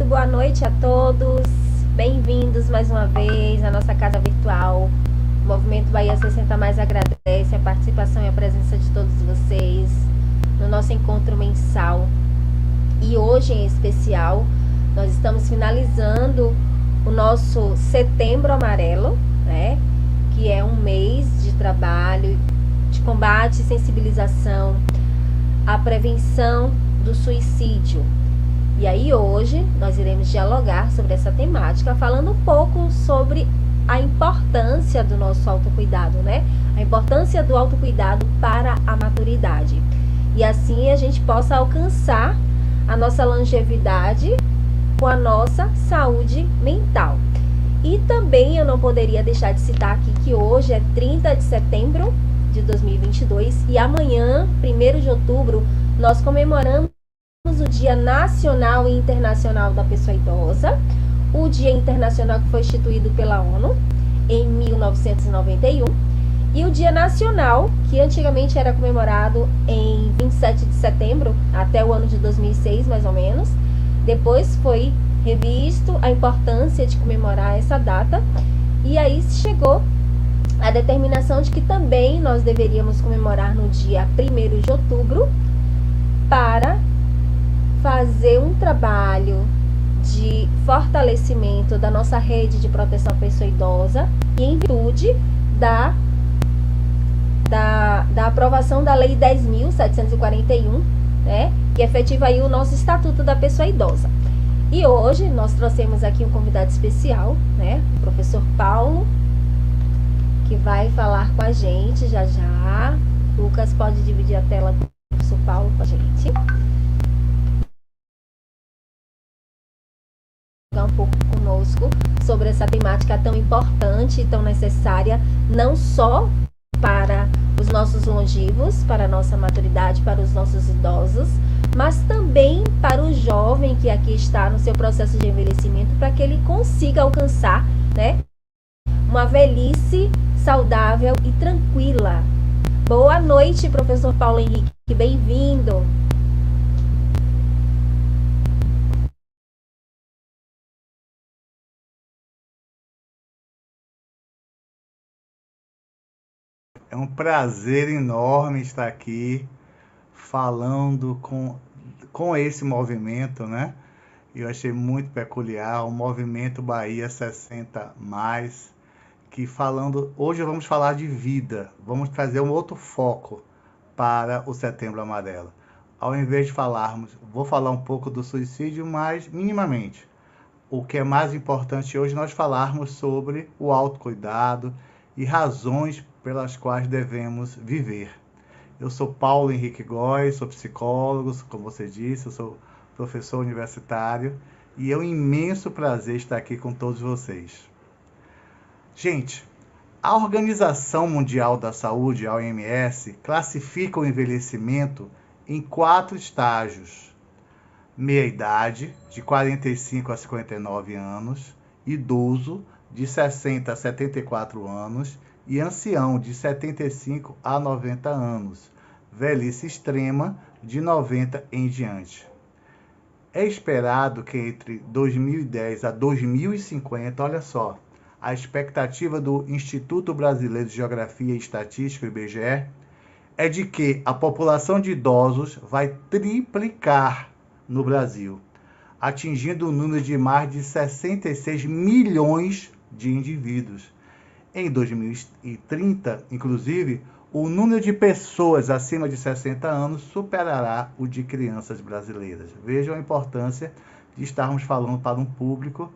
Muito boa noite a todos, bem-vindos mais uma vez à nossa casa virtual. O Movimento Bahia 60 Mais agradece a participação e a presença de todos vocês no nosso encontro mensal. E hoje em especial, nós estamos finalizando o nosso Setembro Amarelo, né? Que é um mês de trabalho, de combate e sensibilização à prevenção do suicídio. E aí hoje nós iremos dialogar sobre essa temática, falando um pouco sobre a importância do nosso autocuidado, né? A importância do autocuidado para a maturidade. E assim a gente possa alcançar a nossa longevidade com a nossa saúde mental. E também eu não poderia deixar de citar aqui que hoje é 30 de setembro de 2022 e amanhã, 1º de outubro, nós comemoramos o Dia Nacional e Internacional da Pessoa Idosa, o Dia Internacional que foi instituído pela ONU em 1991, e o Dia Nacional, que antigamente era comemorado em 27 de setembro, até o ano de 2006, mais ou menos. Depois foi revisto a importância de comemorar essa data, e aí chegou a determinação de que também nós deveríamos comemorar no dia 1º de outubro para fazer um trabalho de fortalecimento da nossa rede de proteção à pessoa idosa e em virtude da aprovação da Lei 10.741, né, que efetiva aí o nosso Estatuto da Pessoa Idosa. E hoje nós trouxemos aqui um convidado especial, né, o professor Paulo, que vai falar com a gente já já. Lucas, pode dividir a tela do professor Paulo com a gente. Um pouco conosco sobre essa temática tão importante e tão necessária, não só para os nossos longevos, para a nossa maturidade, para os nossos idosos, mas também para o jovem que aqui está no seu processo de envelhecimento, para que ele consiga alcançar, né, uma velhice saudável e tranquila. Boa noite, professor Paulo Henrique, bem-vindo. É um prazer enorme estar aqui falando com esse movimento, né? Eu achei muito peculiar, o Movimento Bahia 60 Mais, que hoje vamos falar de vida, vamos trazer um outro foco para o Setembro Amarelo. Ao invés de vou falar um pouco do suicídio, mas minimamente. O que é mais importante hoje nós falarmos sobre o autocuidado e razões pelas quais devemos viver. Eu sou Paulo Henrique Góes, sou psicólogo, como você disse, eu sou professor universitário e é um imenso prazer estar aqui com todos vocês. Gente, a Organização Mundial da Saúde, a OMS, classifica o envelhecimento em 4 estágios: meia-idade, de 45 a 59 anos, idoso, de 60 a 74 anos, e ancião, de 75 a 90 anos, velhice extrema, de 90 em diante. É esperado que entre 2010 a 2050, olha só, a expectativa do Instituto Brasileiro de Geografia e Estatística, IBGE, é de que a população de idosos vai triplicar no Brasil, atingindo o número de mais de 66 milhões de indivíduos. Em 2030, inclusive, o número de pessoas acima de 60 anos superará o de crianças brasileiras. Vejam a importância de estarmos falando para um público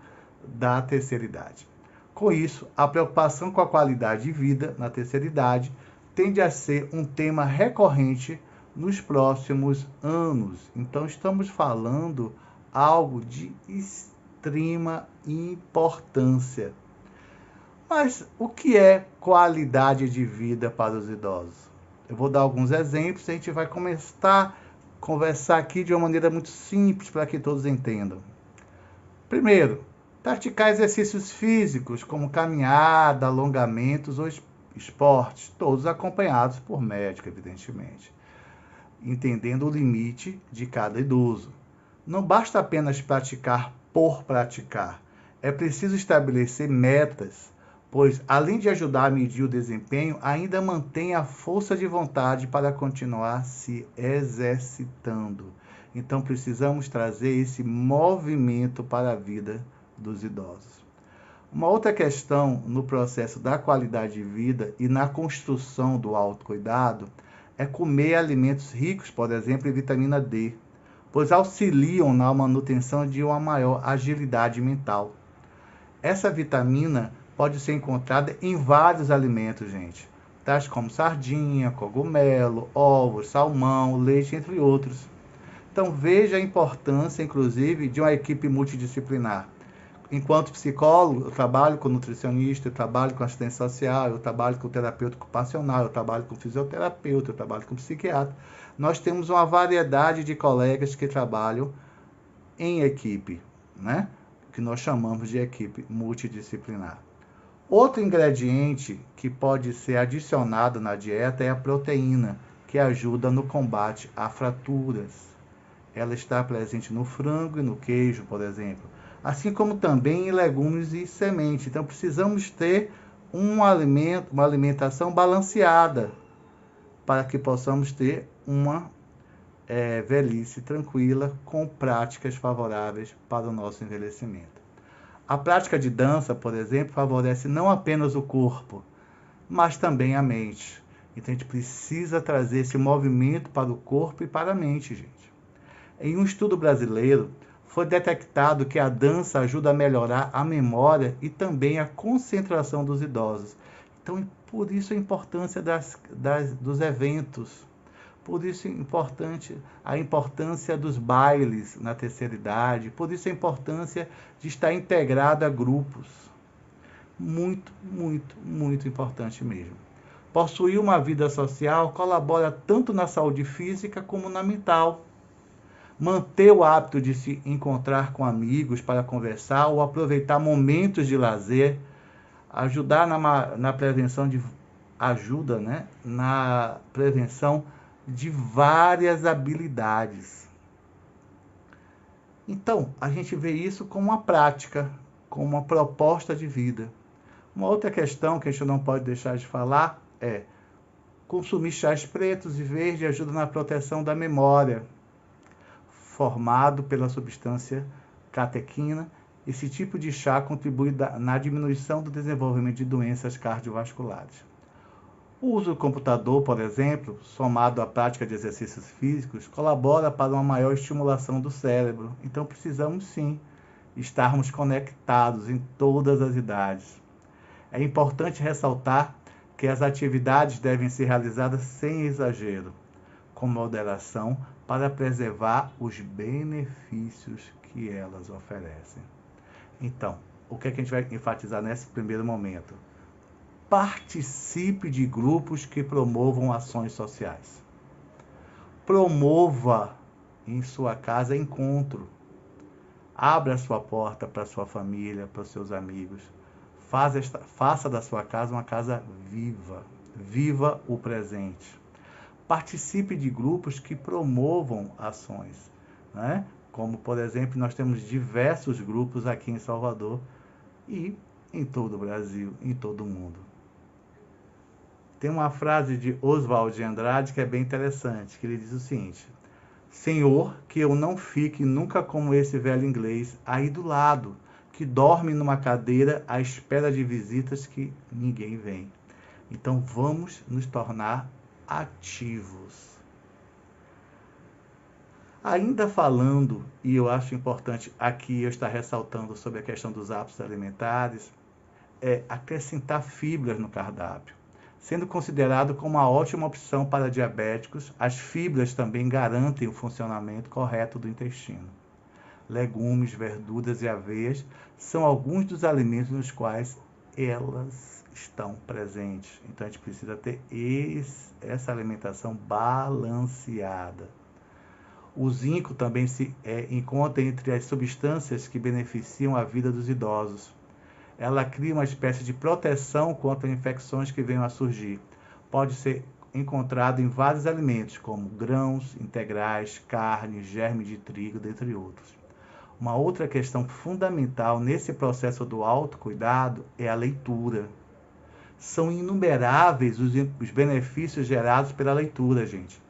da terceira idade. Com isso, a preocupação com a qualidade de vida na terceira idade tende a ser um tema recorrente nos próximos anos. Então, estamos falando algo de extrema importância. Mas o que é qualidade de vida para os idosos? Eu vou dar alguns exemplos e a gente vai começar a conversar aqui de uma maneira muito simples para que todos entendam. Primeiro, praticar exercícios físicos como caminhada, alongamentos ou esportes, todos acompanhados por médico, evidentemente, entendendo o limite de cada idoso. Não basta apenas praticar por praticar. É preciso estabelecer metas, pois, além de ajudar a medir o desempenho, ainda mantém a força de vontade para continuar se exercitando. Então, precisamos trazer esse movimento para a vida dos idosos. Uma outra questão no processo da qualidade de vida e na construção do autocuidado é comer alimentos ricos, por exemplo, em vitamina D, pois auxiliam na manutenção de uma maior agilidade mental. Essa vitamina pode ser encontrada em vários alimentos, gente, tais como sardinha, cogumelo, ovos, salmão, leite, entre outros. Então veja a importância, inclusive, de uma equipe multidisciplinar. Enquanto psicólogo, eu trabalho com nutricionista, eu trabalho com assistente social, eu trabalho com terapeuta ocupacional, eu trabalho com fisioterapeuta, eu trabalho com psiquiatra. Nós temos uma variedade de colegas que trabalham em equipe, né? Que nós chamamos de equipe multidisciplinar. Outro ingrediente que pode ser adicionado na dieta é a proteína, que ajuda no combate a fraturas. Ela está presente no frango e no queijo, por exemplo, assim como também em legumes e sementes. Então, precisamos ter uma alimentação balanceada para que possamos ter uma velhice tranquila com práticas favoráveis para o nosso envelhecimento. A prática de dança, por exemplo, favorece não apenas o corpo, mas também a mente. Então, a gente precisa trazer esse movimento para o corpo e para a mente, gente. Em um estudo brasileiro, foi detectado que a dança ajuda a melhorar a memória e também a concentração dos idosos. Então, por isso a importância dos eventos, por isso a importância dos bailes na terceira idade, por isso a importância de estar integrado a grupos. Muito, muito, muito importante mesmo. Possuir uma vida social colabora tanto na saúde física como na mental. Manter o hábito de se encontrar com amigos para conversar ou aproveitar momentos de lazer, ajudar na prevenção na prevenção de várias habilidades. Então, a gente vê isso como uma prática, como uma proposta de vida. Uma outra questão que a gente não pode deixar de falar é consumir chás pretos e verdes ajuda na proteção da memória, formado pela substância catequina. Esse tipo de chá contribui na diminuição do desenvolvimento de doenças cardiovasculares. O uso do computador, por exemplo, somado à prática de exercícios físicos, colabora para uma maior estimulação do cérebro. Então, precisamos sim estarmos conectados em todas as idades. É importante ressaltar que as atividades devem ser realizadas sem exagero, com moderação, para preservar os benefícios que elas oferecem. Então, o que a gente vai enfatizar nesse primeiro momento? Participe de grupos que promovam ações sociais. Promova em sua casa encontro. Abra a sua porta para a sua família, para os seus amigos. Faça da sua casa uma casa viva. Viva o presente. Participe de grupos que promovam ações, né? Como, por exemplo, nós temos diversos grupos aqui em Salvador e em todo o Brasil, em todo o mundo. Tem uma frase de Oswald de Andrade que é bem interessante, que ele diz o seguinte: Senhor, que eu não fique nunca como esse velho inglês aí do lado, que dorme numa cadeira à espera de visitas que ninguém vem. Então vamos nos tornar ativos. Ainda falando, e eu acho importante aqui eu estar ressaltando sobre a questão dos hábitos alimentares, é acrescentar fibras no cardápio. Sendo considerado como uma ótima opção para diabéticos, as fibras também garantem o funcionamento correto do intestino. Legumes, verduras e aveias são alguns dos alimentos nos quais elas estão presentes. Então a gente precisa ter essa alimentação balanceada. O zinco também se encontra entre as substâncias que beneficiam a vida dos idosos. Ela cria uma espécie de proteção contra infecções que venham a surgir. Pode ser encontrado em vários alimentos, como grãos integrais, carne, germe de trigo, dentre outros. Uma outra questão fundamental nesse processo do autocuidado é a leitura. São inumeráveis os benefícios gerados pela leitura, gente.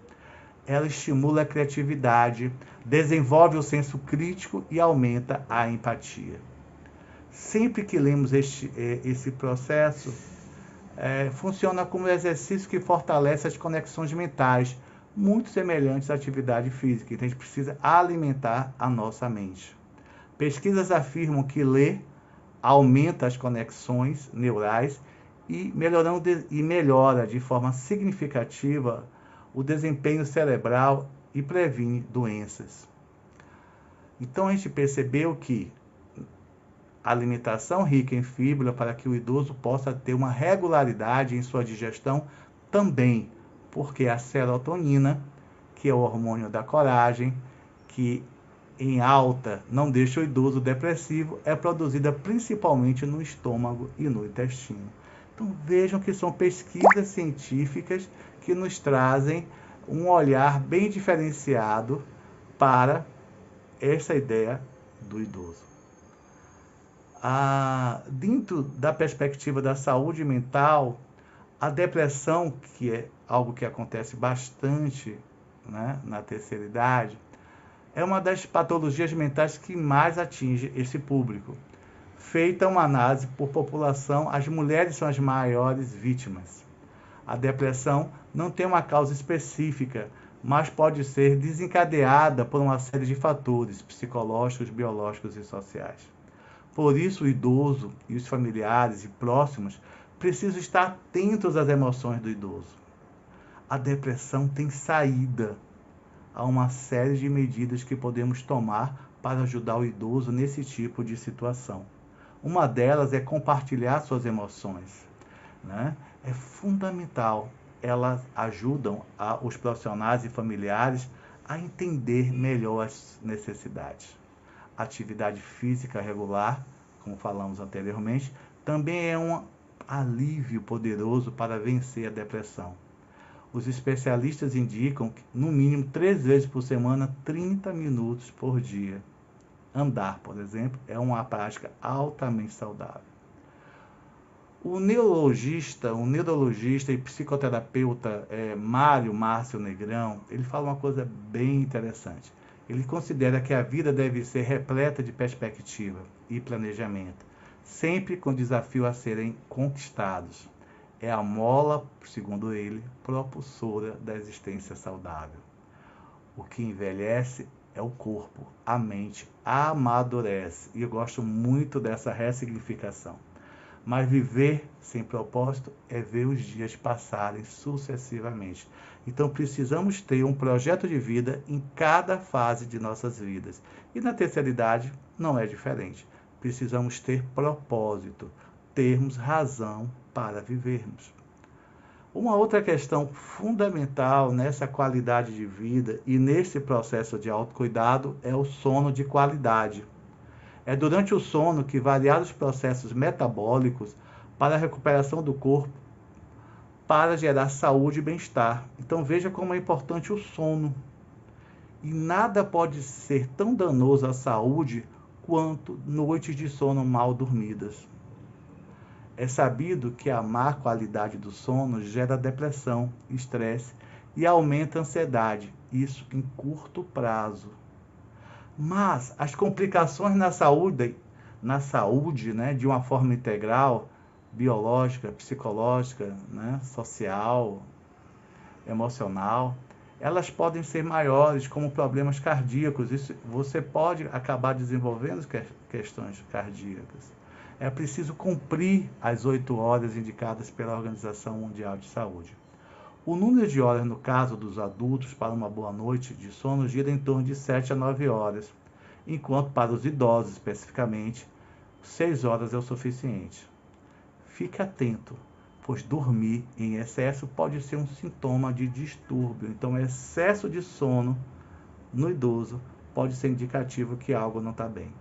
Ela estimula a criatividade, desenvolve o senso crítico e aumenta a empatia. Sempre que lemos esse processo, funciona como um exercício que fortalece as conexões mentais, muito semelhantes à atividade física. Então, a gente precisa alimentar a nossa mente. Pesquisas afirmam que ler aumenta as conexões neurais e melhora de forma significativa o desempenho cerebral e previne doenças. Então, a gente percebeu que a alimentação rica em fibra para que o idoso possa ter uma regularidade em sua digestão também, porque a serotonina, que é o hormônio da coragem, que em alta não deixa o idoso depressivo, é produzida principalmente no estômago e no intestino. Então vejam que são pesquisas científicas que nos trazem um olhar bem diferenciado para essa ideia do idoso. Dentro da perspectiva da saúde mental, a depressão, que é algo que acontece bastante, né, na terceira idade, é uma das patologias mentais que mais atinge esse público. Feita uma análise por população, as mulheres são as maiores vítimas. A depressão não tem uma causa específica, mas pode ser desencadeada por uma série de fatores psicológicos, biológicos e sociais. Por isso, o idoso e os familiares e próximos precisam estar atentos às emoções do idoso. A depressão tem saída. Há uma série de medidas que podemos tomar para ajudar o idoso nesse tipo de situação. Uma delas é compartilhar suas emoções, né? É fundamental. Elas ajudam os profissionais e familiares a entender melhor as necessidades. Atividade física regular, como falamos anteriormente, também é um alívio poderoso para vencer a depressão. Os especialistas indicam que, no mínimo 3 vezes por semana, 30 minutos por dia. Andar, por exemplo, é uma prática altamente saudável. O neurologista e psicoterapeuta Márcio Negrão, ele fala uma coisa bem interessante. Ele considera que a vida deve ser repleta de perspectiva e planejamento, sempre com desafios a serem conquistados. É a mola, segundo ele, propulsora da existência saudável. O que envelhece é o corpo, a mente amadurece. E eu gosto muito dessa ressignificação. Mas viver sem propósito é ver os dias passarem sucessivamente. Então precisamos ter um projeto de vida em cada fase de nossas vidas. E na terceira idade não é diferente. Precisamos ter propósito, termos razão para vivermos. Uma outra questão fundamental nessa qualidade de vida e nesse processo de autocuidado é o sono de qualidade. É durante o sono que variados processos metabólicos para a recuperação do corpo, para gerar saúde e bem-estar. Então veja como é importante o sono. E nada pode ser tão danoso à saúde quanto noites de sono mal dormidas. É sabido que a má qualidade do sono gera depressão, estresse e aumenta a ansiedade, isso em curto prazo. Mas as complicações na saúde, né, de uma forma integral, biológica, psicológica, né, social, emocional, elas podem ser maiores, como problemas cardíacos. Isso, você pode acabar desenvolvendo questões cardíacas. É preciso cumprir as 8 horas indicadas pela Organização Mundial de Saúde. O número de horas, no caso dos adultos, para uma boa noite de sono gira em torno de 7 a 9 horas, enquanto para os idosos, especificamente, 6 horas é o suficiente. Fique atento, pois dormir em excesso pode ser um sintoma de distúrbio. Então, excesso de sono no idoso pode ser indicativo que algo não está bem.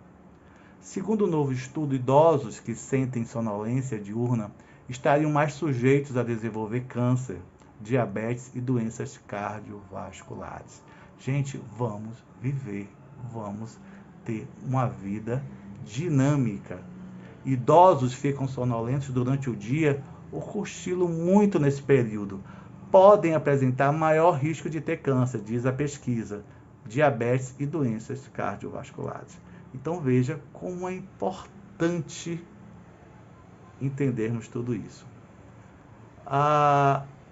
Segundo o novo estudo, idosos que sentem sonolência diurna estariam mais sujeitos a desenvolver câncer, diabetes e doenças cardiovasculares. Gente, vamos viver, vamos ter uma vida dinâmica. Idosos ficam sonolentos durante o dia ou cochilam muito nesse período. Podem apresentar maior risco de ter câncer, diz a pesquisa, diabetes e doenças cardiovasculares. Então veja como é importante entendermos tudo isso.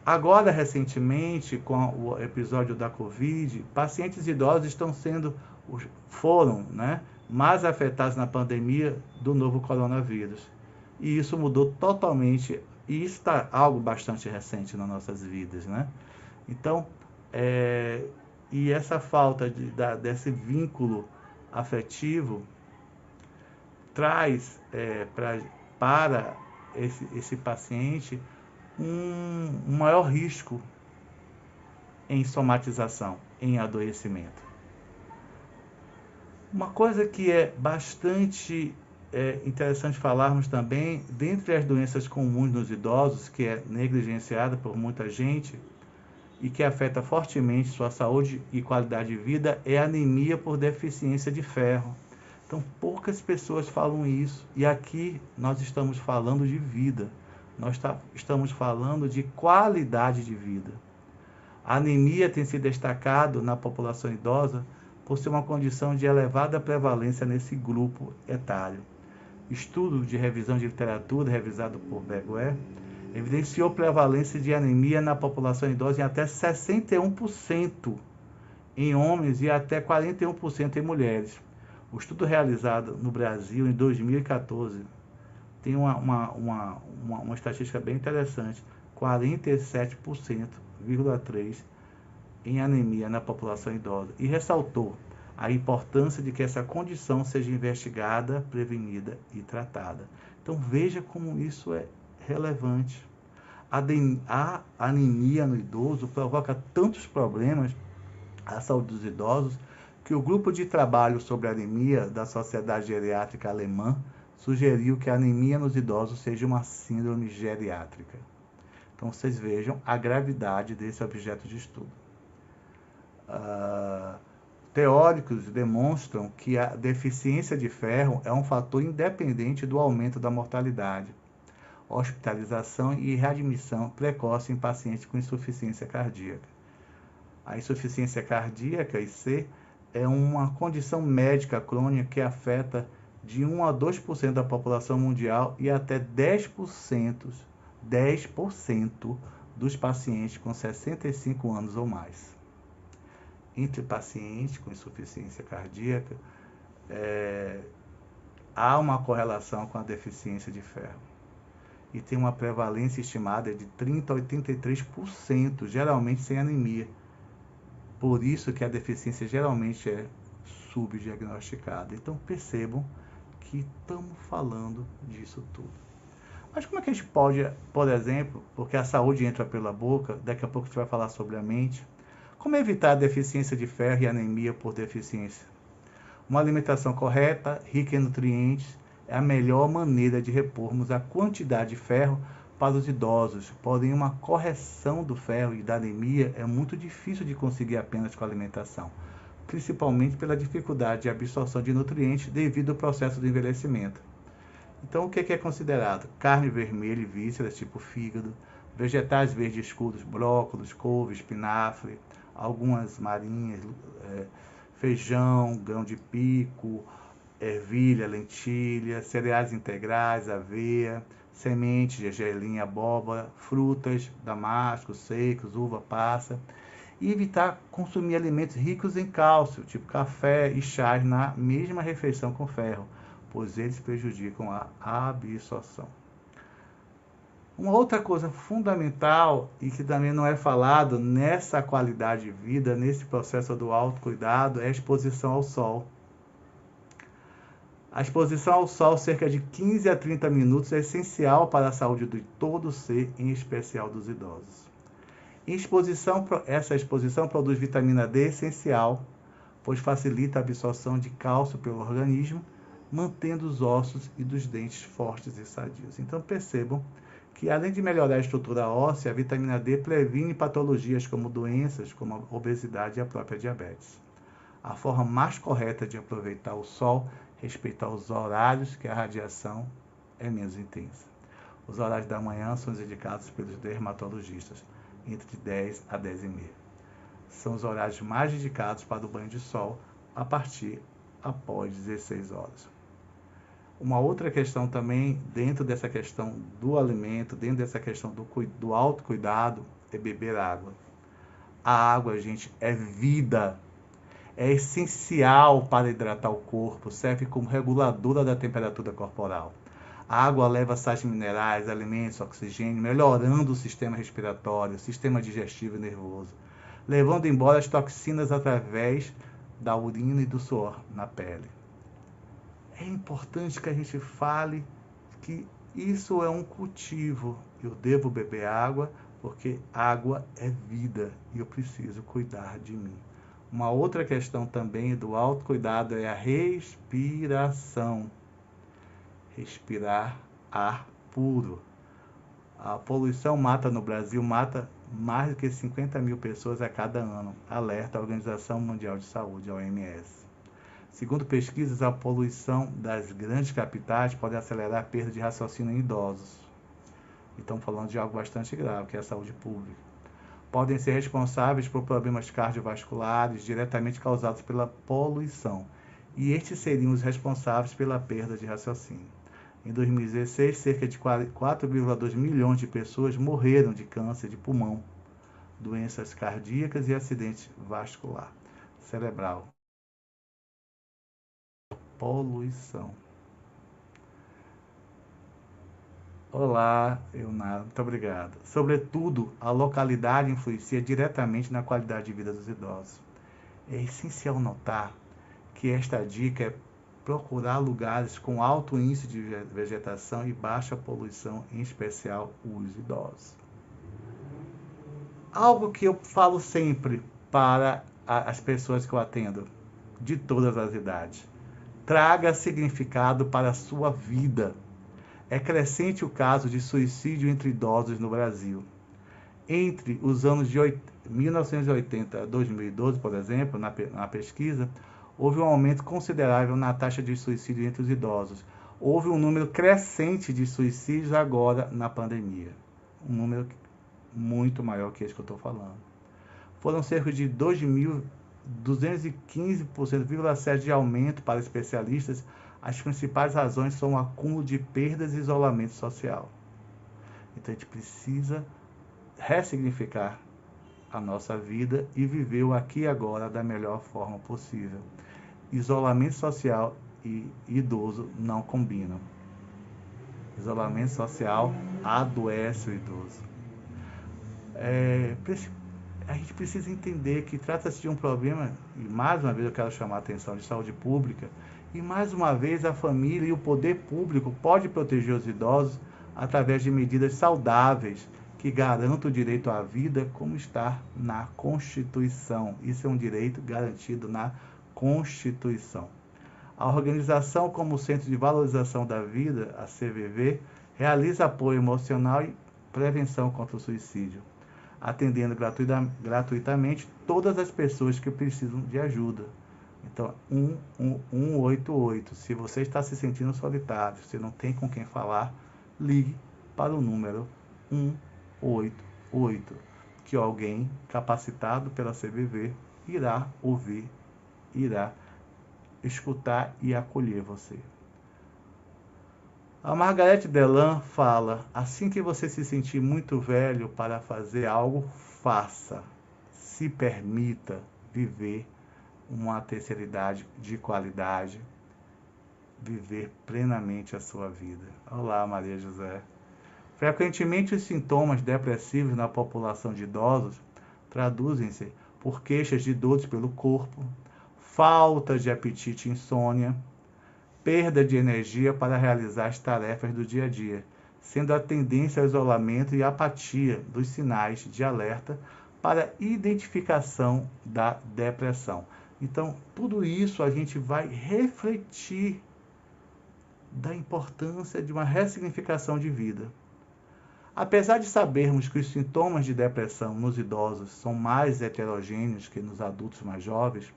Agora, recentemente, com o episódio da Covid, pacientes idosos foram mais afetados na pandemia do novo coronavírus. E isso mudou totalmente, e isso está algo bastante recente nas nossas vidas, né? Então, e essa falta desse vínculo afetivo traz para esse paciente um maior risco em somatização, em adoecimento. Uma coisa que é bastante interessante falarmos também, dentre as doenças comuns nos idosos, que é negligenciada por muita gente e que afeta fortemente sua saúde e qualidade de vida, é a anemia por deficiência de ferro. Então, poucas pessoas falam isso, e aqui nós estamos falando de vida, nós estamos falando de qualidade de vida. A anemia tem se destacado na população idosa por ser uma condição de elevada prevalência nesse grupo etário. Estudo de revisão de literatura, revisado por Beguer, evidenciou prevalência de anemia na população idosa em até 61% em homens e até 41% em mulheres. O estudo realizado no Brasil em 2014 tem uma estatística bem interessante, 47,3% em anemia na população idosa, e ressaltou a importância de que essa condição seja investigada, prevenida e tratada. Então veja como isso é relevante. A anemia no idoso provoca tantos problemas à saúde dos idosos que o grupo de trabalho sobre anemia da Sociedade Geriátrica Alemã sugeriu que a anemia nos idosos seja uma síndrome geriátrica. Então vocês vejam a gravidade desse objeto de estudo. Teóricos demonstram que a deficiência de ferro é um fator independente do aumento da mortalidade, hospitalização e readmissão precoce em pacientes com insuficiência cardíaca. A insuficiência cardíaca, IC, é uma condição médica crônica que afeta de 1 a 2% da população mundial e até 10% dos pacientes com 65 anos ou mais. Entre pacientes com insuficiência cardíaca, há uma correlação com a deficiência de ferro. E tem uma prevalência estimada de 30% a 83%, geralmente sem anemia. Por isso que a deficiência geralmente é subdiagnosticada. Então percebam que estamos falando disso tudo. Mas como é que a gente pode, por exemplo, porque a saúde entra pela boca, daqui a pouco a gente vai falar sobre a mente, como evitar a deficiência de ferro e anemia por deficiência? Uma alimentação correta, rica em nutrientes, é a melhor maneira de repormos a quantidade de ferro para os idosos. Porém, uma correção do ferro e da anemia é muito difícil de conseguir apenas com a alimentação, principalmente pela dificuldade de absorção de nutrientes devido ao processo do envelhecimento. Então, o que é considerado? Carne vermelha e vísceras, tipo fígado, vegetais verdes escuros, brócolis, couve, espinafre, algumas marinhas, feijão, grão de pico, ervilha, lentilha, cereais integrais, aveia, sementes, gergelim, abóbora, frutas, damascos, secos, uva passa, e evitar consumir alimentos ricos em cálcio, tipo café e chás na mesma refeição com ferro, pois eles prejudicam a absorção. Uma outra coisa fundamental e que também não é falado nessa qualidade de vida, nesse processo do autocuidado, é a exposição ao sol. A exposição ao sol, cerca de 15 a 30 minutos, é essencial para a saúde de todo ser, em especial dos idosos. Essa exposição produz vitamina D essencial, pois facilita a absorção de cálcio pelo organismo, mantendo os ossos e dos dentes fortes e sadios. Então percebam que, além de melhorar a estrutura óssea, a vitamina D previne patologias como doenças como a obesidade e a própria diabetes. A forma mais correta de aproveitar o sol, respeitar os horários que a radiação é menos intensa. Os horários da manhã são os indicados pelos dermatologistas, entre 10 a 10 e meia. São os horários mais indicados para o banho de sol após 16 horas. Uma outra questão também, dentro dessa questão do alimento, dentro dessa questão do autocuidado, é beber água. A água, gente, é vida. É essencial para hidratar o corpo, serve como reguladora da temperatura corporal. A água leva sais minerais, alimentos, oxigênio, melhorando o sistema respiratório, o sistema digestivo e nervoso, levando embora as toxinas através da urina e do suor na pele. É importante que a gente fale que isso é um cultivo. Eu devo beber água porque água é vida e eu preciso cuidar de mim. Uma outra questão também do autocuidado é a respiração. Respirar ar puro. A poluição no Brasil mata mais do que 50 mil pessoas a cada ano, alerta a Organização Mundial de Saúde, a OMS. Segundo pesquisas, a poluição das grandes capitais pode acelerar a perda de raciocínio em idosos. E estamos falando de algo bastante grave, que é a saúde pública. Podem ser responsáveis por problemas cardiovasculares diretamente causados pela poluição, e estes seriam os responsáveis pela perda de raciocínio. Em 2016, cerca de 4,2 milhões de pessoas morreram de câncer de pulmão, doenças cardíacas e acidente vascular cerebral. Poluição. Olá, Eunara, muito obrigado. Sobretudo, a localidade influencia diretamente na qualidade de vida dos idosos. É essencial notar que esta dica é procurar lugares com alto índice de vegetação e baixa poluição, em especial os idosos. Algo que eu falo sempre para as pessoas que eu atendo, de todas as idades. Traga significado para a sua vida. É crescente o caso de suicídio entre idosos no Brasil. Entre os anos de 1980 a 2012, por exemplo, na pesquisa, houve um aumento considerável na taxa de suicídio entre os idosos. Houve um número crescente de suicídios agora na pandemia. Um número muito maior que esse que eu estou falando. Foram cerca de 2.215,7% de aumento para especialistas. As principais razões são o acúmulo de perdas e isolamento social. Então a gente precisa ressignificar a nossa vida e viver o aqui e agora da melhor forma possível. Isolamento social e idoso não combinam. Isolamento social adoece o idoso. A gente precisa entender que trata-se de um problema, e mais uma vez eu quero chamar a atenção, de saúde pública, e mais uma vez a família e o poder público pode proteger os idosos através de medidas saudáveis que garantam o direito à vida, como está na Constituição. Isso é um direito garantido na Constituição. A organização como Centro de Valorização da Vida, a CVV, realiza apoio emocional e prevenção contra o suicídio, atendendo gratuitamente todas as pessoas que precisam de ajuda. Então, 188. Se você está se sentindo solitário, se não tem com quem falar, ligue para o número 188, que alguém capacitado pela CVV irá ouvir, irá escutar e acolher você. A Margarete Delan fala: assim que você se sentir muito velho para fazer algo, faça. Se permita viver uma terceira idade de qualidade, viver plenamente a sua vida. Olá, Maria José. Frequentemente, os sintomas depressivos na população de idosos traduzem-se por queixas de dores pelo corpo, falta de apetite e insônia, perda de energia para realizar as tarefas do dia a dia, sendo a tendência ao isolamento e apatia dos sinais de alerta para identificação da depressão. Então, tudo isso a gente vai refletir da importância de uma ressignificação de vida. Apesar de sabermos que os sintomas de depressão nos idosos são mais heterogêneos que nos adultos mais jovens,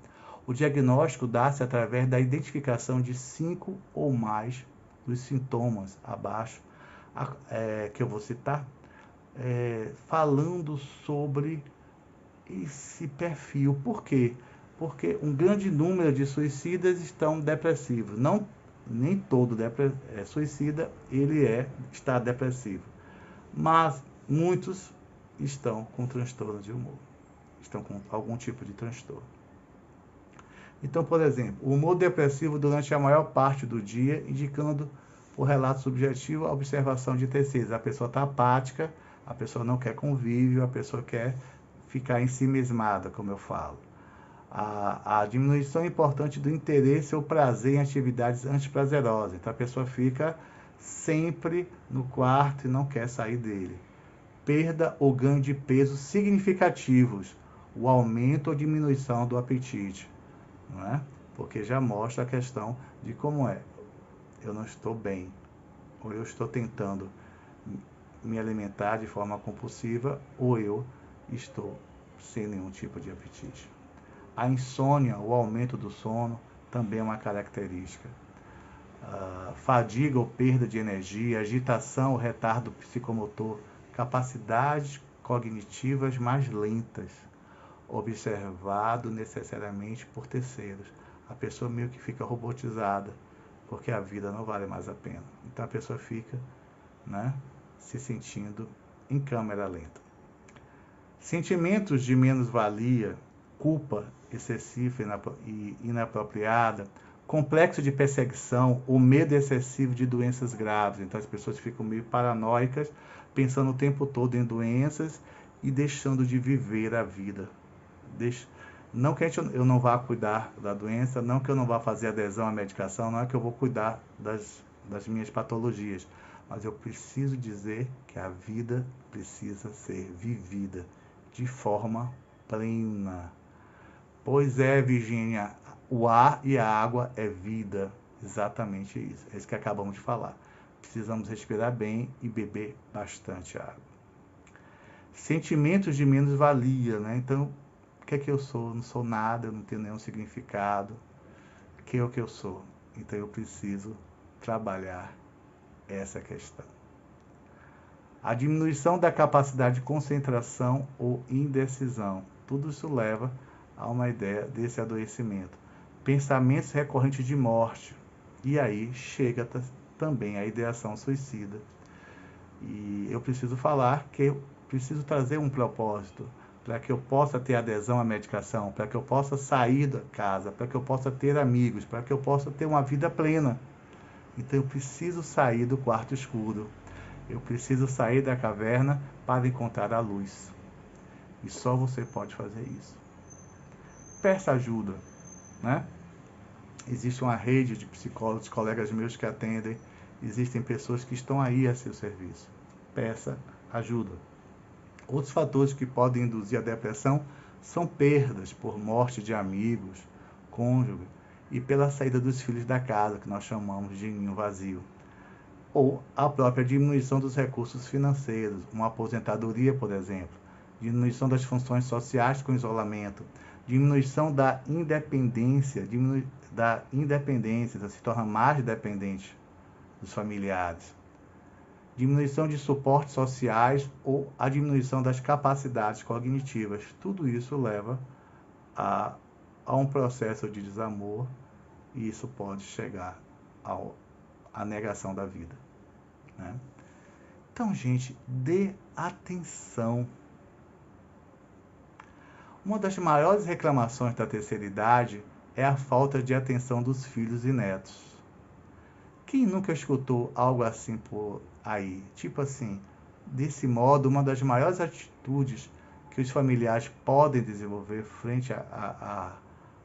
O diagnóstico dá-se através da identificação de 5 ou mais dos sintomas abaixo, que eu vou citar, falando sobre esse perfil. Por quê? Porque um grande número de suicidas estão depressivos. Não, nem todo suicida está depressivo, mas muitos estão com transtorno de humor, estão com algum tipo de transtorno. Então, por exemplo, o humor depressivo durante a maior parte do dia, indicando por relato subjetivo a observação de terceiros. A pessoa está apática, a pessoa não quer convívio, a pessoa quer ficar ensimismada, como eu falo. A diminuição importante do interesse ou prazer em atividades antiprazerosas. Então, a pessoa fica sempre no quarto e não quer sair dele. Perda ou ganho de peso significativos, o aumento ou diminuição do apetite, não é? Porque já mostra a questão de como eu não estou bem, ou eu estou tentando me alimentar de forma compulsiva, ou eu estou sem nenhum tipo de apetite. A insônia, o aumento do sono, também é uma característica. Fadiga ou perda de energia, agitação ou retardo psicomotor, capacidades cognitivas mais lentas, observado necessariamente por terceiros. A pessoa meio que fica robotizada, porque a vida não vale mais a pena. Então a pessoa fica, se sentindo em câmera lenta. Sentimentos de menos-valia, culpa excessiva e inapropriada, complexo de perseguição ou medo excessivo de doenças graves. Então as pessoas ficam meio paranoicas, pensando o tempo todo em doenças e deixando de viver a vida. Não que eu não vá cuidar da doença, não que eu não vá fazer adesão à medicação, não é que eu vou cuidar das minhas patologias, mas eu preciso dizer que a vida precisa ser vivida de forma plena. Pois Virgínia, o ar e a água é vida. Exatamente isso. É isso que acabamos de falar. Precisamos respirar bem e beber bastante água. Sentimentos de menos-valia, Então, o que é que eu sou? Eu não sou nada, eu não tenho nenhum significado. Quem é o que eu sou? Então, eu preciso trabalhar essa questão. A diminuição da capacidade de concentração ou indecisão. Tudo isso leva a uma ideia desse adoecimento. Pensamentos recorrentes de morte. E aí chega também a ideação suicida. E eu preciso falar que eu preciso trazer um propósito para que eu possa ter adesão à medicação, para que eu possa sair da casa, para que eu possa ter amigos, para que eu possa ter uma vida plena. Então eu preciso sair do quarto escuro. Eu preciso sair da caverna para encontrar a luz. E só você pode fazer isso. Peça ajuda, Existe uma rede de psicólogos, colegas meus que atendem. Existem pessoas que estão aí a seu serviço. Peça ajuda. Outros fatores que podem induzir a depressão são perdas por morte de amigos, cônjuge e pela saída dos filhos da casa, que nós chamamos de ninho vazio. Ou a própria diminuição dos recursos financeiros, uma aposentadoria, por exemplo, diminuição das funções sociais com isolamento, diminuição da independência, se torna mais dependente dos familiares, diminuição de suportes sociais ou a diminuição das capacidades cognitivas. Tudo isso leva a um processo de desamor e isso pode chegar à negação da vida. Então, gente, dê atenção. Uma das maiores reclamações da terceira idade é a falta de atenção dos filhos e netos. Quem nunca escutou algo assim por aí? Tipo assim, desse modo, uma das maiores atitudes que os familiares podem desenvolver frente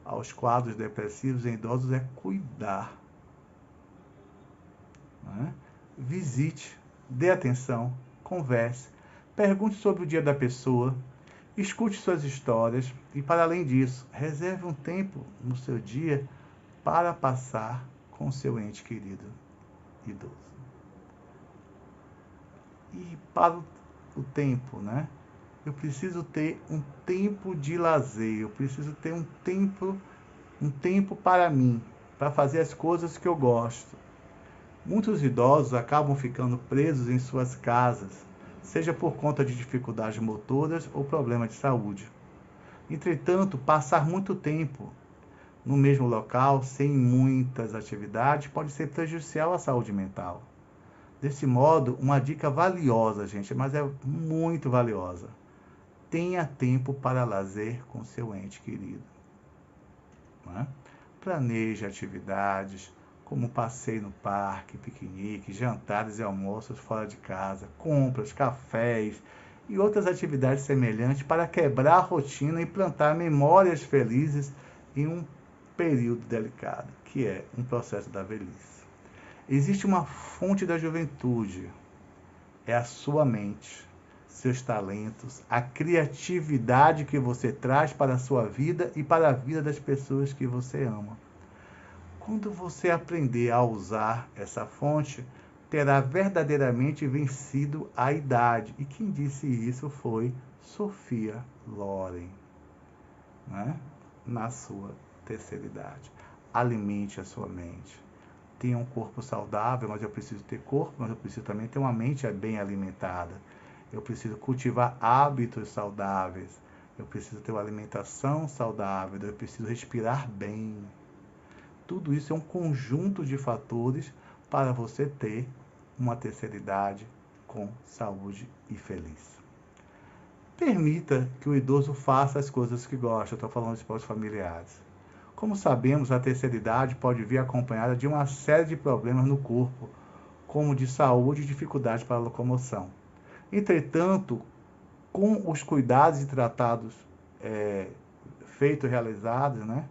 aos quadros depressivos em idosos é cuidar. Visite, dê atenção, converse, pergunte sobre o dia da pessoa, escute suas histórias e, para além disso, reserve um tempo no seu dia para passar com seu ente querido idoso. E para o tempo, eu preciso ter um tempo de lazer, eu preciso ter um tempo um tempo para mim, para fazer as coisas que eu gosto. Muitos idosos acabam ficando presos em suas casas, seja por conta de dificuldades motoras ou problemas de saúde. Entretanto, passar muito tempo no mesmo local, sem muitas atividades, pode ser prejudicial à saúde mental. Desse modo, uma dica valiosa, gente, mas é muito valiosa. Tenha tempo para lazer com seu ente querido. Né? Planeje atividades como passeio no parque, piquenique, jantares e almoços fora de casa, compras, cafés e outras atividades semelhantes para quebrar a rotina e plantar memórias felizes em um período delicado, que é um processo da velhice. Existe uma fonte da juventude, é a sua mente, seus talentos, a criatividade que você traz para a sua vida e para a vida das pessoas que você ama. Quando você aprender a usar essa fonte, terá verdadeiramente vencido a idade. E quem disse isso foi Sophia Loren, né? Na sua terceira idade. Alimente a sua mente. Tenha um corpo saudável, mas eu preciso ter corpo, mas eu preciso também ter uma mente bem alimentada. Eu preciso cultivar hábitos saudáveis. Eu preciso ter uma alimentação saudável. Eu preciso respirar bem. Tudo isso é um conjunto de fatores para você ter uma terceira idade com saúde e feliz. Permita que o idoso faça as coisas que gosta. Estou falando de esportes familiares. Como sabemos, a terceira idade pode vir acompanhada de uma série de problemas no corpo, como de saúde e dificuldade para a locomoção. Entretanto, com os cuidados e tratados realizados, né?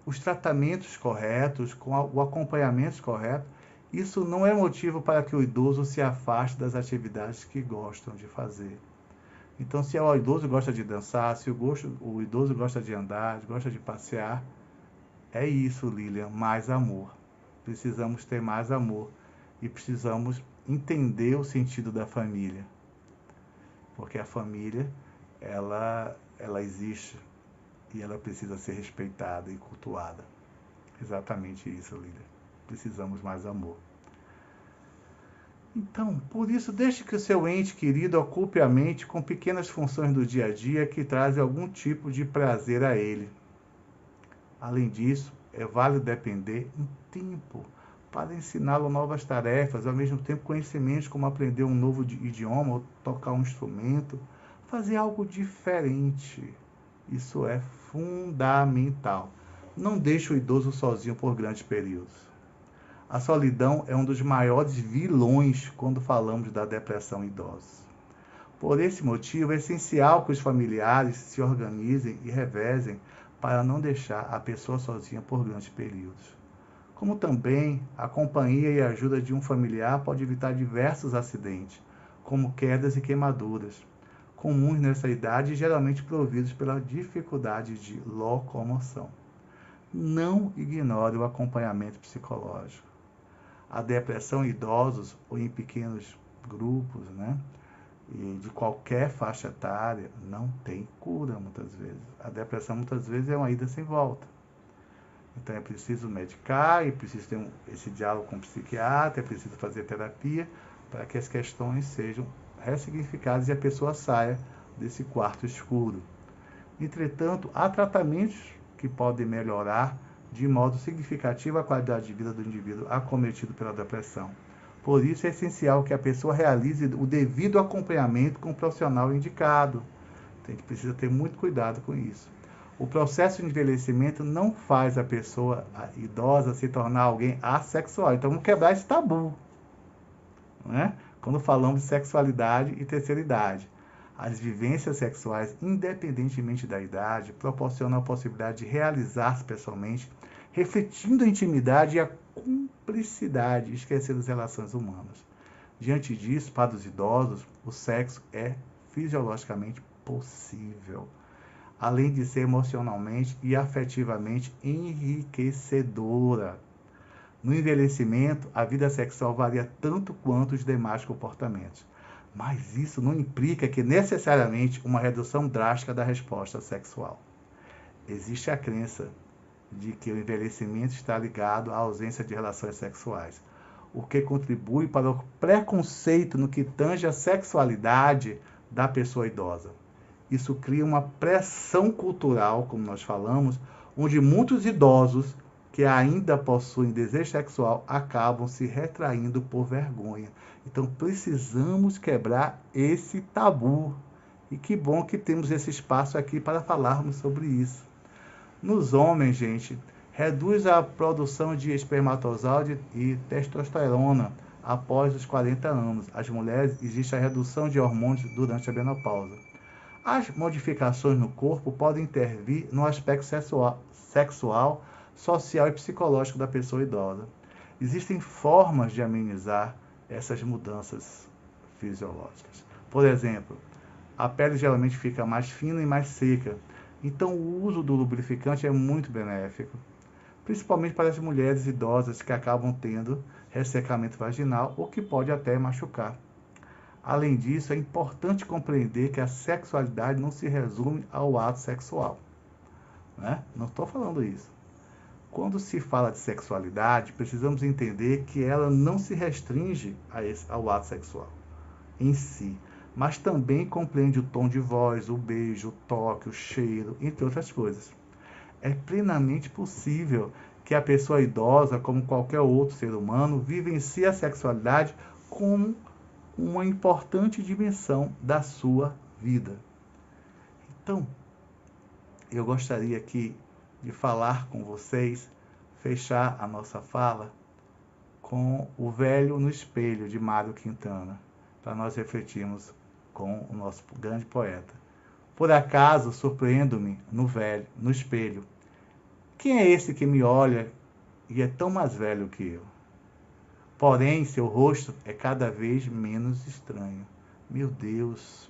Os tratamentos corretos, com o acompanhamento correto, isso não é motivo para que o idoso se afaste das atividades que gostam de fazer. Então, se o idoso gosta de dançar, se o idoso gosta de andar, gosta de passear, é isso, Lilian, mais amor. Precisamos ter mais amor e precisamos entender o sentido da família. Porque a família, ela existe e ela precisa ser respeitada e cultuada. Exatamente isso, Lilian. Precisamos mais amor. Então, por isso, deixe que o seu ente querido ocupe a mente com pequenas funções do dia a dia que trazem algum tipo de prazer a ele. Além disso, é válido depender um tempo para ensiná-lo novas tarefas, ao mesmo tempo conhecimentos como aprender um novo idioma, ou tocar um instrumento, fazer algo diferente. Isso é fundamental. Não deixe o idoso sozinho por grandes períodos. A solidão é um dos maiores vilões quando falamos da depressão em idosos. Por esse motivo, é essencial que os familiares se organizem e revezem para não deixar a pessoa sozinha por grandes períodos. Como também, a companhia e a ajuda de um familiar pode evitar diversos acidentes, como quedas e queimaduras, comuns nessa idade e geralmente providos pela dificuldade de locomoção. Não ignore o acompanhamento psicológico. A depressão em idosos ou em pequenos grupos, né, e de qualquer faixa etária, não tem cura muitas vezes. A depressão muitas vezes é uma ida sem volta. Então é preciso medicar, é preciso ter esse diálogo com o psiquiatra, é preciso fazer terapia para que as questões sejam ressignificadas e a pessoa saia desse quarto escuro. Entretanto, há tratamentos que podem melhorar de modo significativo a qualidade de vida do indivíduo acometido pela depressão. Por isso é essencial que a pessoa realize o devido acompanhamento com o profissional indicado. Precisa ter muito cuidado com isso. O processo de envelhecimento não faz a pessoa idosa se tornar alguém assexual. Então vamos quebrar esse tabu, né? Quando falamos de sexualidade e terceira idade. As vivências sexuais, independentemente da idade, proporcionam a possibilidade de realizar-se pessoalmente, refletindo a intimidade e a cumplicidade, esquecendo as relações humanas. Diante disso, para os idosos, o sexo é fisiologicamente possível, além de ser emocionalmente e afetivamente enriquecedora. No envelhecimento, a vida sexual varia tanto quanto os demais comportamentos. Mas isso não implica que necessariamente uma redução drástica da resposta sexual. existe a crença de que o envelhecimento está ligado à ausência de relações sexuais, o que contribui para o preconceito no que tange a sexualidade da pessoa idosa. Isso cria uma pressão cultural, como nós falamos, onde muitos idosos que ainda possuem desejo sexual acabam se retraindo por vergonha. Então precisamos quebrar esse tabu. E que bom que temos esse espaço aqui para falarmos sobre isso. Nos homens, gente, reduz a produção de espermatozoide e testosterona após os 40 anos. As mulheres, existe a redução de hormônios durante a menopausa. As modificações no corpo podem intervir no aspecto sexual, social e psicológico da pessoa idosa. Existem formas de amenizar essas mudanças fisiológicas. Por exemplo, a pele geralmente fica mais fina e mais seca, então o uso do lubrificante é muito benéfico, principalmente para as mulheres idosas que acabam tendo ressecamento vaginal ou que pode até machucar. Além disso, é importante compreender que a sexualidade não se resume ao ato sexual, né? Não estou falando isso. Quando se fala de sexualidade, precisamos entender que ela não se restringe ao ato sexual em si, mas também compreende o tom de voz, o beijo, o toque, o cheiro, entre outras coisas. É plenamente possível que a pessoa idosa, como qualquer outro ser humano, vivencie a sexualidade como uma importante dimensão da sua vida. Então, eu gostaria aqui de falar com vocês, fechar a nossa fala com O Velho no Espelho, de Mário Quintana, para nós refletirmos com o nosso grande poeta. Por acaso surpreendo-me no espelho. Quem é esse que me olha e é tão mais velho que eu? Porém, seu rosto é cada vez menos estranho. Meu Deus,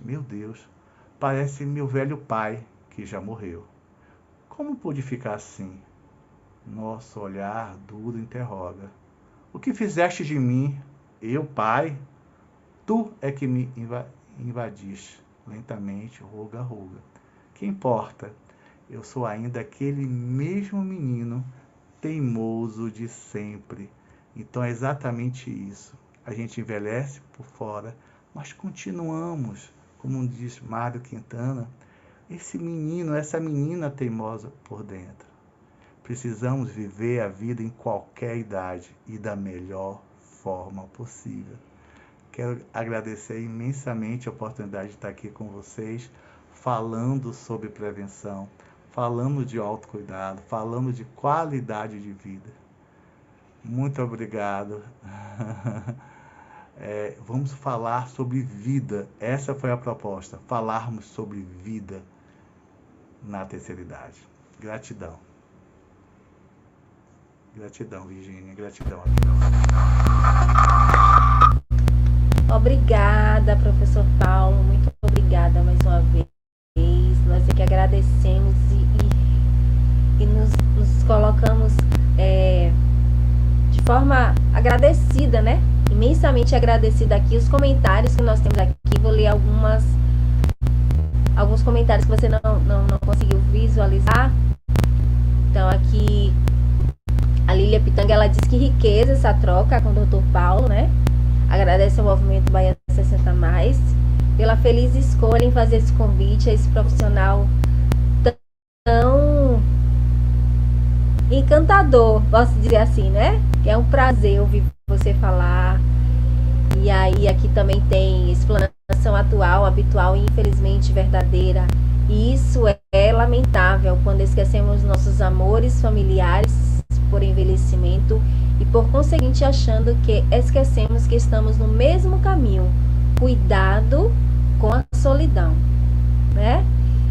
parece meu velho pai, que já morreu. Como pude ficar assim? Nosso olhar duro interroga. O que fizeste de mim? Eu, pai? Tu é que me invadiste. Lentamente, ruga. Que importa? Eu sou ainda aquele mesmo menino teimoso de sempre. Então é exatamente isso. A gente envelhece por fora, mas continuamos, como diz Mário Quintana, esse menino, essa menina teimosa por dentro. Precisamos viver a vida em qualquer idade e da melhor forma possível. Quero agradecer imensamente a oportunidade de estar aqui com vocês, falando sobre prevenção, falando de autocuidado, falando de qualidade de vida. Muito obrigado. Vamos falar sobre vida. Essa foi a proposta, falarmos sobre vida na terceira idade. Gratidão. Gratidão, Virgínia. Gratidão. Obrigada, professor Paulo. Muito obrigada mais uma vez. Nós aqui agradecemos e nos colocamos de forma agradecida, né? Imensamente agradecida aqui. Os comentários que nós temos aqui, vou ler alguns comentários que você não conseguiu visualizar. Então aqui a Lília Pitanga, ela diz que riqueza essa troca com o Dr. Paulo, né? Agradece ao Movimento Bahia 60 Mais pela feliz escolha em fazer esse convite a esse profissional tão encantador, posso dizer assim, né? Que é um prazer ouvir você falar. E aí aqui também tem explanação atual, habitual e infelizmente verdadeira. E isso é lamentável quando esquecemos nossos amores familiares por envelhecimento e por conseguinte achando que esquecemos que estamos no mesmo caminho. Cuidado com a solidão, né?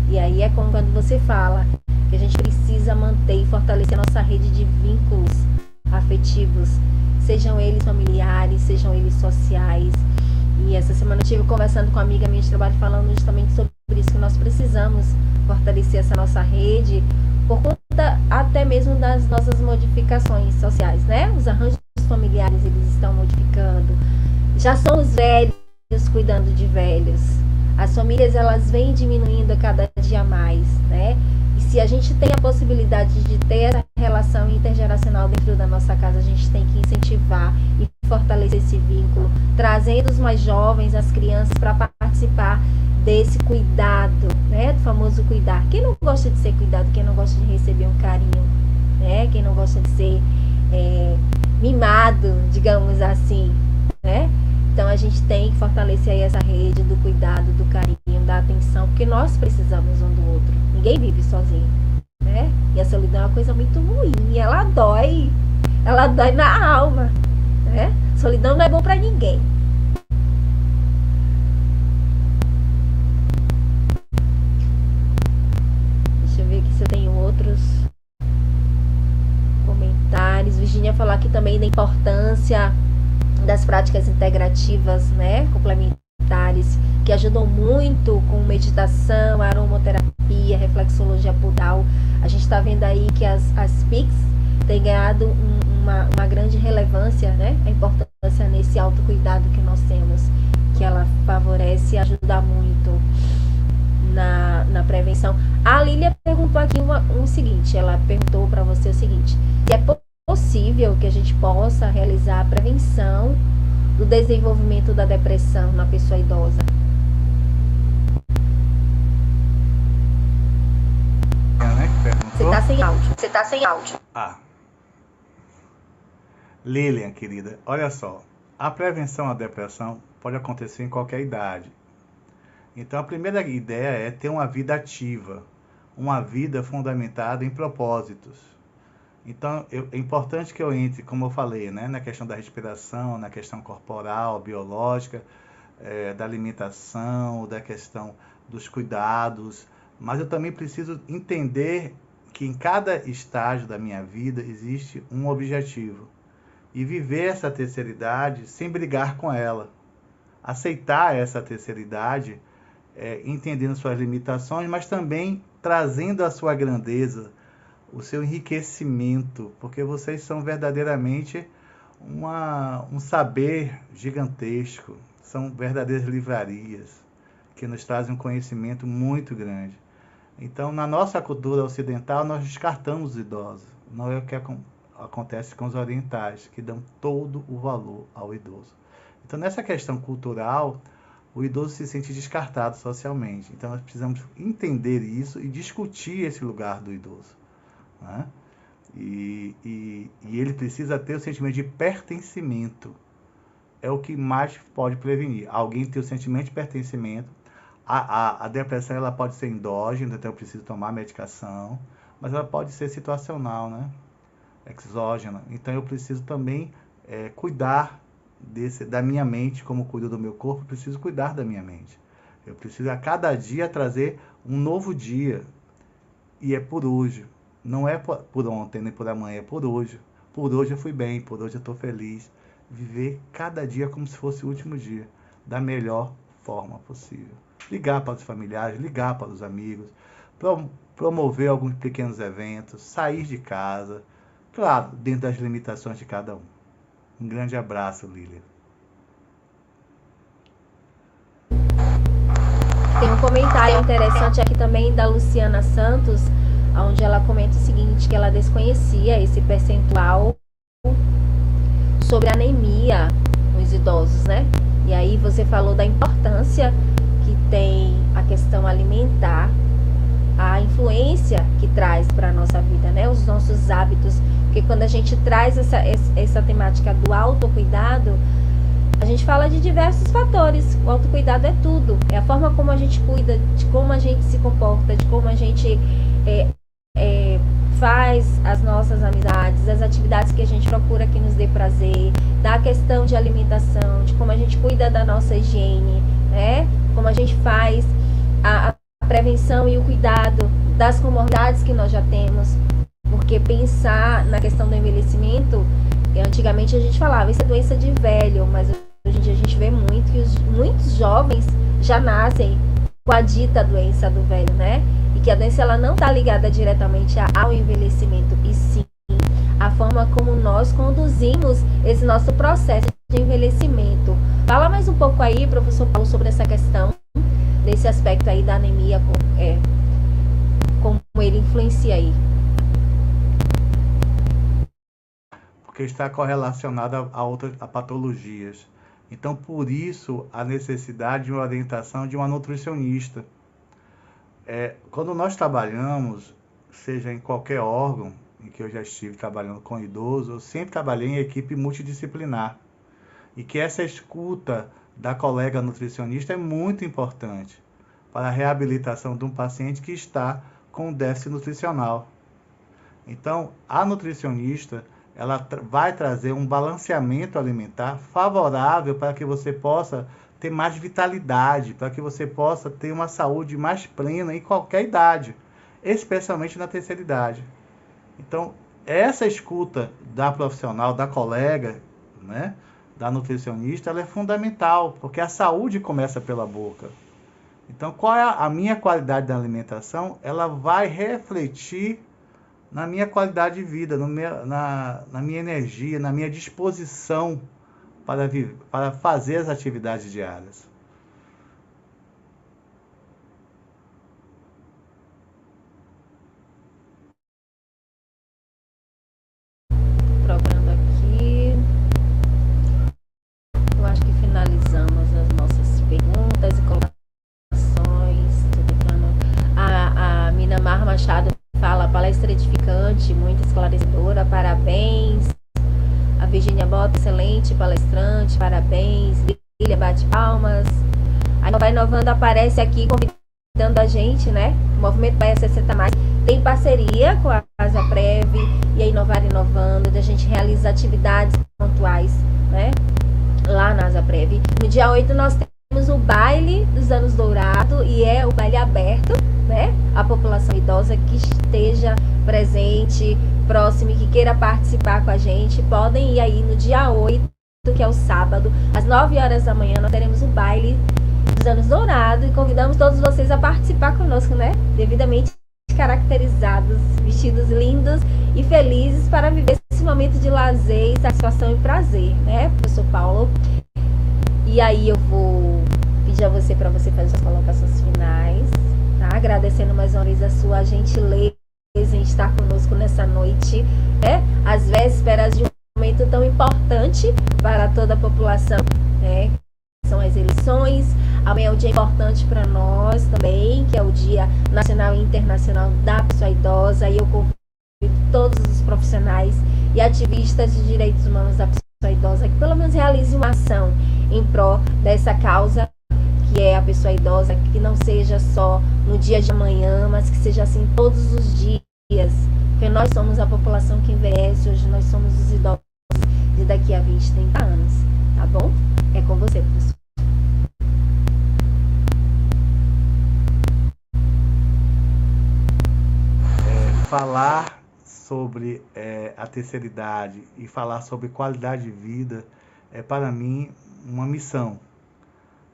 E aí é como quando você fala que a gente precisa manter e fortalecer a nossa rede de vínculos afetivos, sejam eles familiares, sejam eles sociais. E essa semana eu estive conversando com uma amiga minha de trabalho falando justamente sobre isso, que nós precisamos fortalecer essa nossa rede por conta até mesmo das nossas modificações sociais, né? Os arranjos familiares, eles estão modificando. Já são os velhos cuidando de velhos. As famílias, elas vêm diminuindo a cada dia mais, né? E se a gente tem a possibilidade de ter essa relação intergeracional dentro da nossa casa, a gente tem que incentivar e fortalecer esse vínculo, trazendo os mais jovens, as crianças, para participar desse cuidado, né? Do famoso cuidar. Quem não gosta de ser cuidado, quem não gosta de receber um carinho, né? Quem não gosta de ser mimado, digamos assim, né? Então a gente tem que fortalecer aí essa rede do cuidado, do carinho, da atenção, porque nós precisamos um do outro. Ninguém vive sozinho, né? E a solidão é uma coisa muito ruim, ela dói na alma, né? Solidão não é bom pra ninguém. Deixa eu ver aqui se eu tenho outros comentários. Virginia falou aqui também da importância das práticas integrativas, né, complementares, que ajudam muito com meditação, aromaterapia, reflexologia podal. A gente está vendo aí que as PICs têm ganhado uma grande relevância, né, a importância nesse autocuidado que nós temos, que ela favorece e ajuda muito na prevenção. A Lília perguntou aqui o seguinte, ela perguntou para você o seguinte, se é possível que a gente possa realizar a prevenção do desenvolvimento da depressão na pessoa idosa? Você tá sem áudio. Lilian, querida, olha só, a prevenção à depressão pode acontecer em qualquer idade. Então a primeira ideia é ter uma vida ativa, uma vida fundamentada em propósitos. Então, é importante que eu entre, como eu falei, né, na questão da respiração, na questão corporal, biológica, da alimentação, da questão dos cuidados, mas eu também preciso entender que em cada estágio da minha vida existe um objetivo. E viver essa terceira idade sem brigar com ela. Aceitar essa terceira idade, entendendo suas limitações, mas também trazendo a sua grandeza, o seu enriquecimento, porque vocês são verdadeiramente um saber gigantesco, são verdadeiras livrarias que nos trazem um conhecimento muito grande. Então, na nossa cultura ocidental, nós descartamos os idosos, não é o que acontece com os orientais, que dão todo o valor ao idoso. Então, nessa questão cultural, o idoso se sente descartado socialmente. Então, nós precisamos entender isso e discutir esse lugar do idoso. Né? E ele precisa ter o sentimento de pertencimento. É o que mais pode prevenir. Alguém ter o sentimento de pertencimento. A depressão ela pode ser endógena, então eu preciso tomar medicação, mas ela pode ser situacional, né? Exógena. Então eu preciso também cuidar da minha mente, como cuido do meu corpo, eu preciso cuidar da minha mente. Eu preciso a cada dia trazer um novo dia. E é por hoje. Não é por ontem, nem por amanhã, é por hoje. Por hoje eu fui bem, por hoje eu estou feliz. Viver cada dia como se fosse o último dia, da melhor forma possível. Ligar para os familiares, ligar para os amigos, promover alguns pequenos eventos, sair de casa, claro, dentro das limitações de cada um. Um grande abraço, Lília. Tem um comentário interessante aqui também da Luciana Santos, onde ela comenta o seguinte, que ela desconhecia esse percentual sobre anemia nos idosos, né? E aí você falou da importância que tem a questão alimentar, a influência que traz para a nossa vida, né? Os nossos hábitos, porque quando a gente traz essa temática do autocuidado, a gente fala de diversos fatores. O autocuidado é tudo, é a forma como a gente cuida, de como a gente se comporta, de como a gente faz as nossas amizades, as atividades que a gente procura que nos dê prazer, da questão de alimentação, de como a gente cuida da nossa higiene, né? Como a gente faz a prevenção e o cuidado das comorbidades que nós já temos, porque pensar na questão do envelhecimento, antigamente a gente falava, isso é doença de velho, mas hoje em dia a gente vê muito que muitos jovens já nascem com a dita doença do velho, né? E que a doença ela não está ligada diretamente ao envelhecimento, e sim a forma como nós conduzimos esse nosso processo de envelhecimento. Fala mais um pouco aí, professor Paulo, sobre essa questão, desse aspecto aí da anemia como ele influencia aí? Porque está correlacionado a patologias. Então, por isso, a necessidade de uma orientação de uma nutricionista. Quando nós trabalhamos, seja em qualquer órgão em que eu já estive trabalhando com idoso, eu sempre trabalhei em equipe multidisciplinar. E que essa escuta da colega nutricionista é muito importante para a reabilitação de um paciente que está com déficit nutricional. Então, a nutricionista, ela vai trazer um balanceamento alimentar favorável para que você possa ter mais vitalidade, para que você possa ter uma saúde mais plena em qualquer idade, especialmente na terceira idade. Então, essa escuta da profissional, da colega, né, da nutricionista, ela é fundamental, porque a saúde começa pela boca. Então, qual é a minha qualidade da alimentação? Ela vai refletir na minha qualidade de vida, na minha energia, na minha disposição para fazer as atividades diárias. Procurando aqui. Eu acho que finalizamos as nossas perguntas e colocações. A Minamar Machado fala: palestra edificante, muito esclarecedora, parabéns. A Virginia Bota, excelente palestrante, parabéns. Lília bate palmas. A Vai Inovando aparece aqui convidando a gente, né? O Movimento Bahia 60 Mais tem parceria com a Asaprev e a Inovar Inovando, da gente realiza atividades pontuais, né? Lá na Asaprev. No dia 8 nós temos o baile dos anos dourados e é o baile aberto, né? A população idosa que esteja presente, próximo e que queira participar com a gente, podem ir aí no dia 8, que é o sábado, às 9 horas da manhã, nós teremos o baile dos anos dourados e convidamos todos vocês a participar conosco, né? Devidamente caracterizados, vestidos lindos e felizes para viver esse momento de lazer, satisfação e prazer, né, professor Paulo? E aí eu vou pedir a você para você fazer as colocações finais, tá? Agradecendo mais uma vez a sua gentileza em estar conosco nessa noite, né? Às vésperas de um momento tão importante para toda a população, né? São as eleições. Amanhã é um dia importante para nós também, que é o Dia Nacional e Internacional da Pessoa Idosa, e eu convido todos os profissionais e ativistas de direitos humanos da pessoa idosa que pelo menos realizem uma ação em prol dessa causa, que é a pessoa idosa, que não seja só no dia de amanhã, mas que seja assim todos os dias, porque nós somos a população que envelhece, hoje nós somos os idosos de daqui a 20, 30 anos, tá bom? É com você, professor. Falar sobre a terceira idade e falar sobre qualidade de vida é para mim uma missão,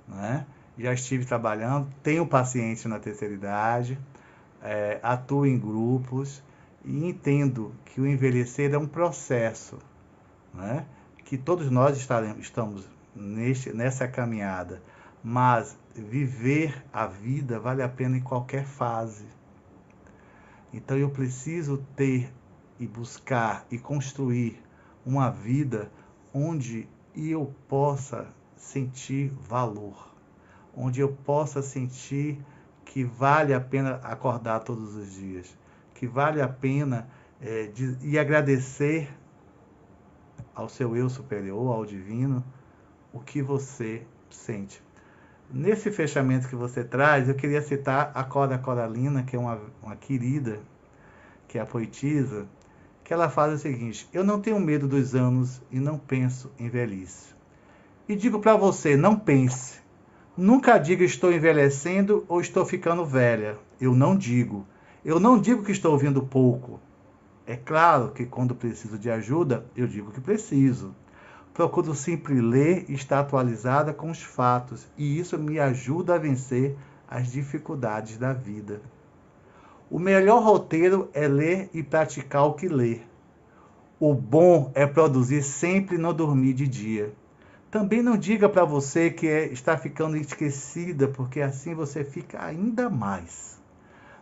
né? Já estive trabalhando, tenho pacientes na terceira idade, atuo em grupos e entendo que o envelhecer é um processo, né? Que todos nós estamos nessa caminhada, mas viver a vida vale a pena em qualquer fase. Então eu preciso ter e buscar e construir uma vida onde eu possa sentir valor, onde eu possa sentir que vale a pena acordar todos os dias, que vale a pena e agradecer ao seu eu superior, ao divino, o que você sente. Nesse fechamento que você traz, eu queria citar a Cora Coralina, que é uma querida, que é a poetisa, que ela fala o seguinte: eu não tenho medo dos anos e não penso em velhice. E digo para você, não pense. Nunca diga estou envelhecendo ou estou ficando velha. Eu não digo. Eu não digo que estou ouvindo pouco. É claro que quando preciso de ajuda, eu digo que preciso. Procuro sempre ler e estar atualizada com os fatos, e isso me ajuda a vencer as dificuldades da vida. O melhor roteiro é ler e praticar o que lê. O bom é produzir sempre e não dormir de dia. Também não diga para você que está ficando esquecida, porque assim você fica ainda mais.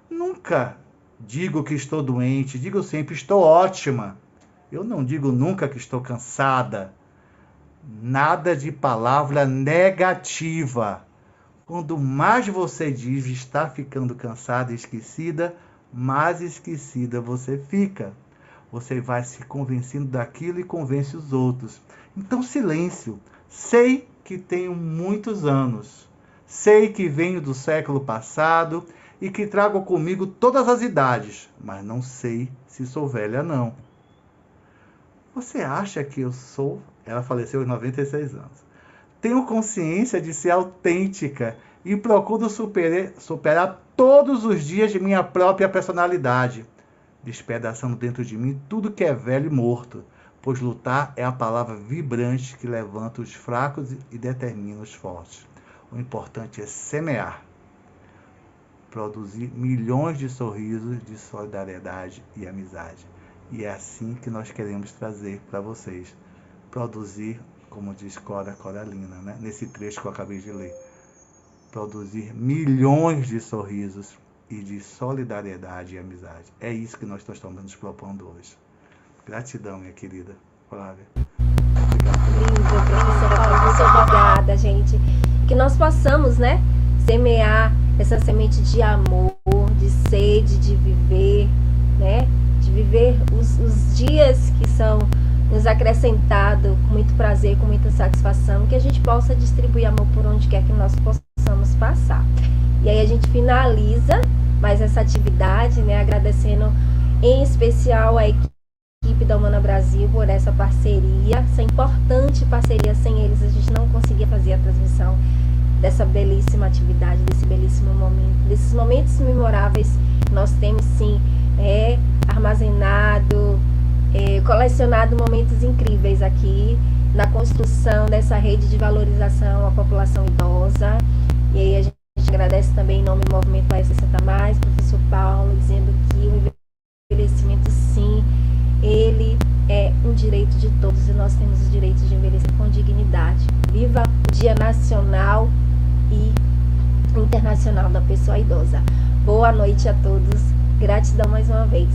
Nunca Digo que estou doente, digo sempre estou ótima. Eu não digo nunca que estou cansada. Nada de palavra negativa. Quando mais você diz está ficando cansada e esquecida, mais esquecida você fica. Você vai se convencendo daquilo e convence os outros. Então, silêncio. Sei que tenho muitos anos. Sei que venho do século passado e que trago comigo todas as idades, mas não sei se sou velha, não. Você acha que eu sou? Ela faleceu aos 96 anos. Tenho consciência de ser autêntica e procuro superar todos os dias de minha própria personalidade, despedaçando dentro de mim tudo que é velho e morto, pois lutar é a palavra vibrante que levanta os fracos e determina os fortes. O importante é semear, produzir milhões de sorrisos de solidariedade e amizade. E é assim que nós queremos trazer para vocês. Produzir, como diz Cora Coralina, né? Nesse trecho que eu acabei de ler. Produzir milhões de sorrisos e de solidariedade e amizade. É isso que nós estamos nos propondo hoje. Gratidão, minha querida Flávia. Lindo, professor Paulo, muito obrigada, gente. Que nós possamos, né, semear essa semente de amor, de sede, de viver, né, de viver os dias que são nos acrescentados com muito prazer, com muita satisfação, que a gente possa distribuir amor por onde quer que nós possamos passar. E aí a gente finaliza mais essa atividade, né, agradecendo em especial a equipe da Humana Brasil por essa parceria, essa importante parceria. Sem eles a gente não conseguia fazer a transmissão dessa belíssima atividade, desse belíssimo momento, desses momentos memoráveis que nós temos sim armazenado, colecionado momentos incríveis aqui na construção dessa rede de valorização à população idosa. E aí a gente agradece também em nome do Movimento Bahia 60 Mais, professor Paulo, dizendo que o envelhecimento sim, ele é um direito de todos e nós temos o direito de envelhecer com dignidade. Viva o Dia Nacional e Internacional da Pessoa Idosa. Boa noite a todos. Gratidão mais uma vez.